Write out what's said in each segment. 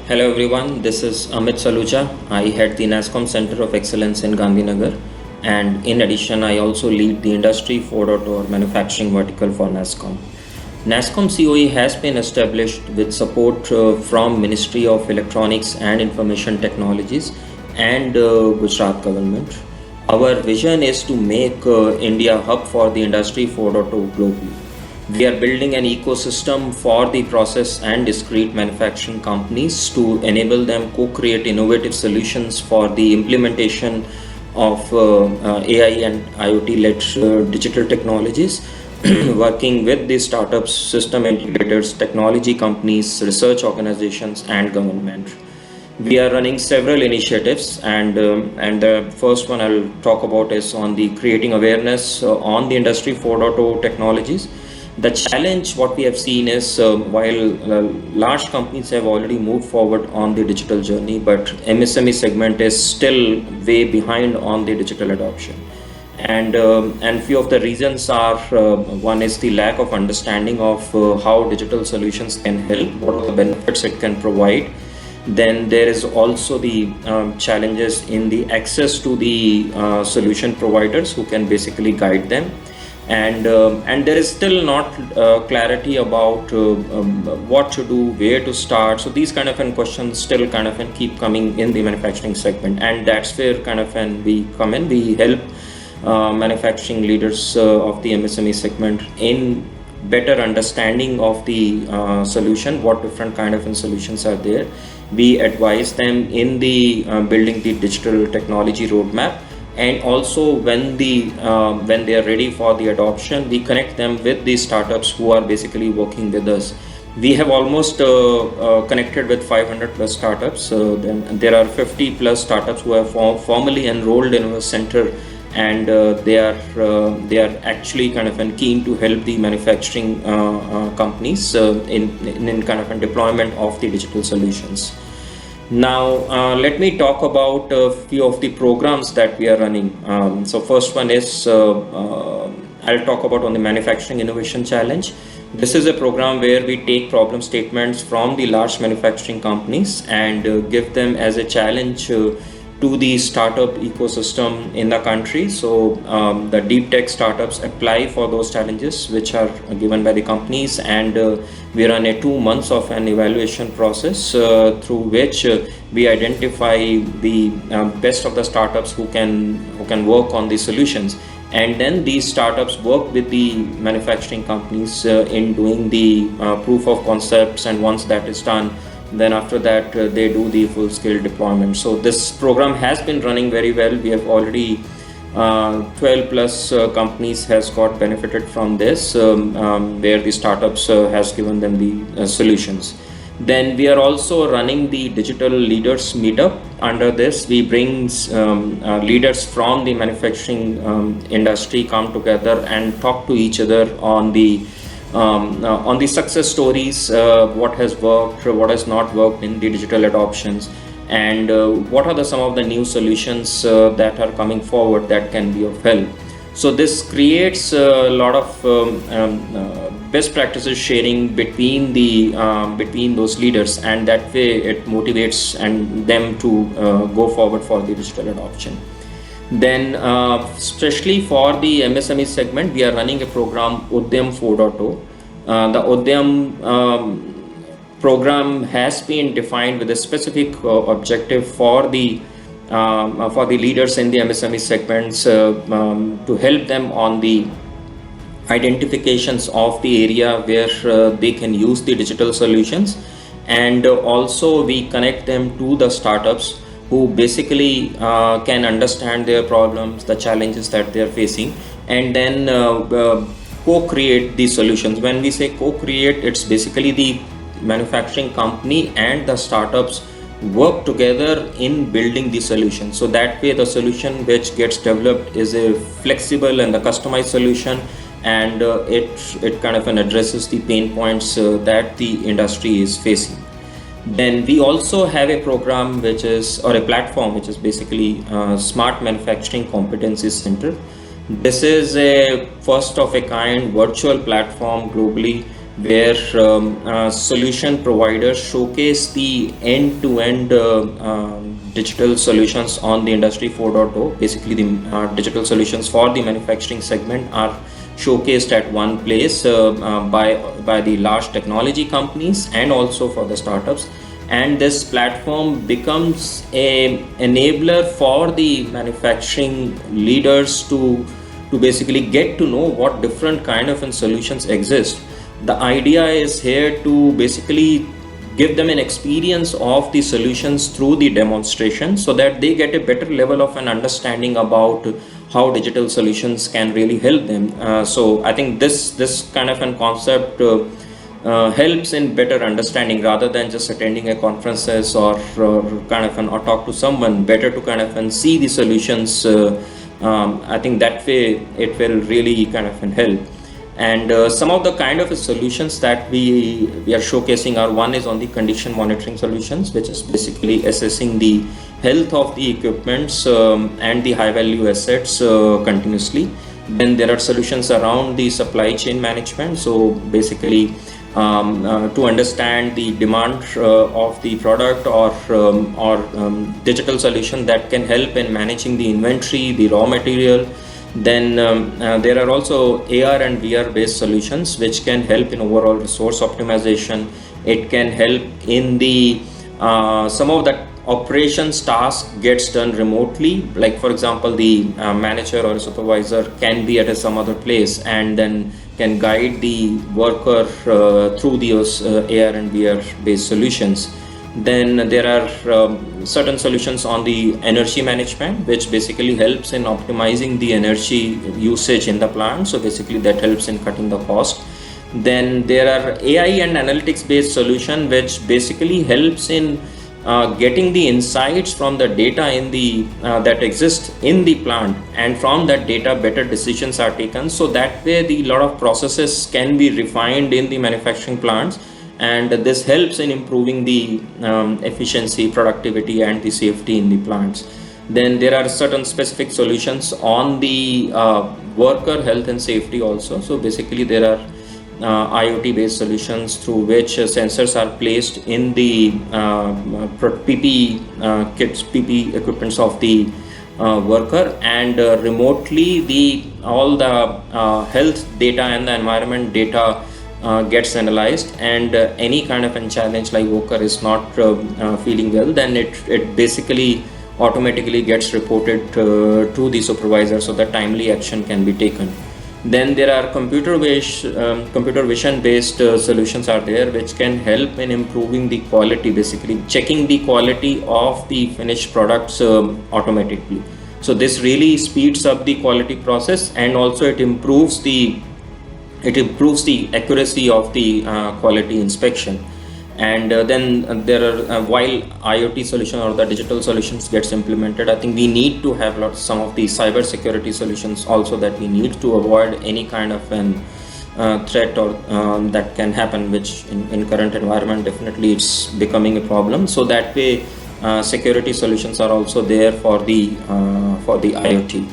Hello everyone, this is Amit Saluja. I head the NASSCOM Center of Excellence in Gandhinagar, and in addition I also lead the Industry 4.0 or manufacturing vertical for NASSCOM. NASSCOM COE has been established with support from Ministry of Electronics and Information Technologies and Gujarat government. Our vision is to make India hub for the Industry 4.0 globally. We are building an ecosystem for the process and discrete manufacturing companies to enable them co-create innovative solutions for the implementation of AI and IoT-led digital technologies, working with the startups, system integrators, technology companies, research organizations, and government. We are running several initiatives, and the first one I'll talk about is on the creating awareness on the Industry 4.0 technologies. The challenge what we have seen is while large companies have already moved forward on the digital journey, but MSME segment is still way behind on the digital adoption. And few of the reasons are one is the lack of understanding of how digital solutions can help, what are the benefits it can provide. Then there is also the challenges in the access to the solution providers who can basically guide them, and there is still not clarity about what to do, where to start. So these kind of questions still kind of keep coming in the manufacturing segment, and that's where kind of we come in. We help manufacturing leaders of the MSME segment in better understanding of the solution, what different kind of solutions are there. We advise them in the building the digital technology roadmap, and also when they are ready for the adoption, we connect them with the startups who are basically working with us. We have almost connected with 500 plus startups. Then there are 50 plus startups who have formally enrolled in our center, and they are actually kind of keen to help the manufacturing companies in kind of a deployment of the digital solutions. Now, let me talk about a few of the programs that we are running. So first one is I'll talk about on the Manufacturing Innovation Challenge. This is a program where we take problem statements from the large manufacturing companies and give them as a challenge to the startup ecosystem in the country. So the deep tech startups apply for those challenges which are given by the companies, and we run a 2 months of an evaluation process through which we identify the best of the startups who can work on the solutions, and then these startups work with the manufacturing companies in doing the proof of concepts, and once that is done, then after that they do the full-scale deployment. So this program has been running very well. We have already 12 plus companies has got benefited from this, where the startups has given them the solutions. Then we are also running the digital leaders meetup. Under this, we bring leaders from the manufacturing industry come together and talk to each other on the success stories, what has worked, what has not worked in the digital adoptions, and what are some of the new solutions that are coming forward that can be of help. So this creates a lot of best practices sharing between those leaders, and that way it motivates and them to go forward for the digital adoption. Then, especially for the MSME segment, we are running a program Udyam 4.0. The Udyam program has been defined with a specific objective for the leaders in the MSME segments to help them on the identifications of the area where they can use the digital solutions, and also we connect them to the startups who basically can understand their problems, the challenges that they are facing, and then co-create the solutions. When we say co-create, it's basically the manufacturing company and the startups work together in building the solution. So that way the solution which gets developed is a flexible and a customized solution, and it kind of addresses the pain points that the industry is facing. Then we also have a program or a platform which is basically Smart Manufacturing Competency Center. This is a first of a kind virtual platform globally where solution providers showcase the end-to-end digital solutions on the Industry 4.0. Basically, the digital solutions for the manufacturing segment are showcased at one place by the large technology companies and also for the startups. And this platform becomes a enabler for the manufacturing leaders to basically get to know what different kind of solutions exist. The idea is here to basically give them an experience of the solutions through the demonstration so that they get a better level of an understanding about how digital solutions can really help them. So I think this kind of an concept helps in better understanding rather than just attending a conferences or kind of or talk to someone. Better to kind of see the solutions. I think that way it will really kind of help. And some of the kind of solutions that we are showcasing are, one is on the condition monitoring solutions, which is basically assessing the health of the equipments and the high value assets continuously. Then there are solutions around the supply chain management. So basically to understand the demand of the product or digital solution that can help in managing the inventory, the raw material. Then there are also AR and VR based solutions which can help in overall resource optimization. It can help in the some of the operations task gets done remotely, like for example the manager or supervisor can be at some other place and then can guide the worker through those AR and VR based solutions. Then there are certain solutions on the energy management, which basically helps in optimizing the energy usage in the plant. So basically that helps in cutting the cost. Then there are AI and analytics based solution, which basically helps in getting the insights from the data in the that exists in the plant, and from that data better decisions are taken. So that way the lot of processes can be refined in the manufacturing plants, and this helps in improving the efficiency, productivity and the safety in the plants. Then there are certain specific solutions on the worker health and safety also. So basically there are IoT based solutions through which sensors are placed in the PPE kits, PPE equipments of the worker, and remotely all the health data and the environment data gets analyzed, and any kind of a challenge like worker is not feeling well, then it basically automatically gets reported to the supervisor so that timely action can be taken. Then there are computer vision based solutions are there, which can help in improving the quality, basically checking the quality of the finished products automatically. So this really speeds up the quality process, and also it improves the accuracy of the quality inspection. And then there are while IoT solution or the digital solutions gets implemented, I think we need to have some of the cyber security solutions also, that we need to avoid any kind of an threat or that can happen, which in current environment definitely it's becoming a problem. So that way security solutions are also there for the IoT.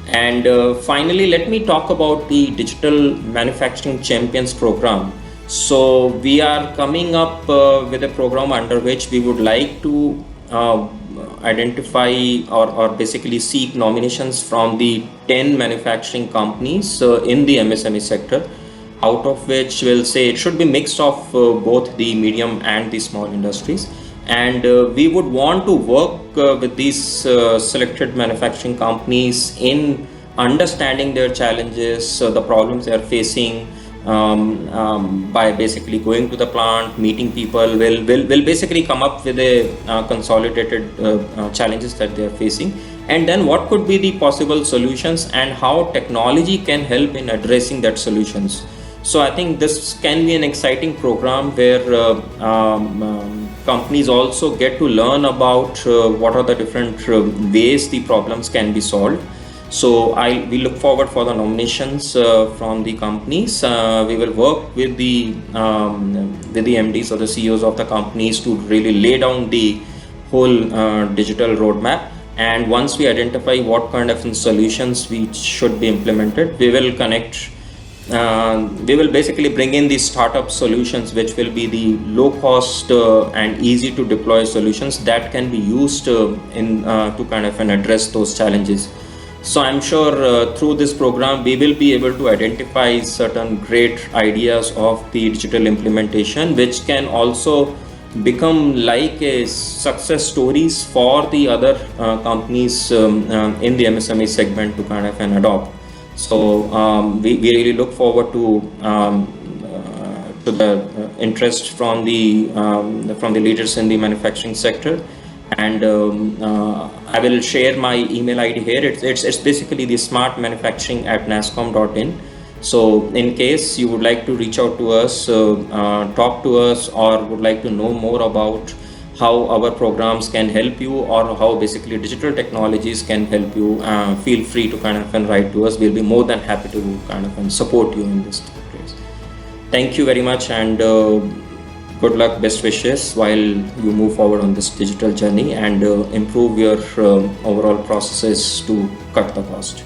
And finally, let me talk about the Digital Manufacturing Champions program. So we are coming up with a program under which we would like to identify or basically seek nominations from the 10 manufacturing companies in the MSME sector, out of which we'll say it should be mixed of both the medium and the small industries. And we would want to work with these selected manufacturing companies in understanding their challenges, the problems they are facing, by basically going to the plant, meeting people. Will basically come up with a consolidated challenges that they are facing, and then what could be the possible solutions and how technology can help in addressing that solutions. So I think this can be an exciting program where companies also get to learn about what are the different ways the problems can be solved. So we look forward for the nominations from the companies. We will work with the MDs or the CEOs of the companies to really lay down the whole digital roadmap. And once we identify what kind of solutions we should be implemented, we will connect we will basically bring in these startup solutions, which will be the low cost and easy to deploy solutions that can be used in to kind of address those challenges. So I'm sure through this program we will be able to identify certain great ideas of the digital implementation, which can also become like a success stories for the other companies in the MSME segment to kind of adopt. So we really look forward to the interest from the leaders in the manufacturing sector, and I will share my email ID here. It's basically the smartmanufacturing@nascom.in. So in case you would like to reach out to us, talk to us, or would like to know more about how our programs can help you, or how basically digital technologies can help you, feel free to kind of write to us. We'll be more than happy to kind of support you in this case. Thank you very much, and good luck, best wishes while you move forward on this digital journey, and improve your overall processes to cut the cost.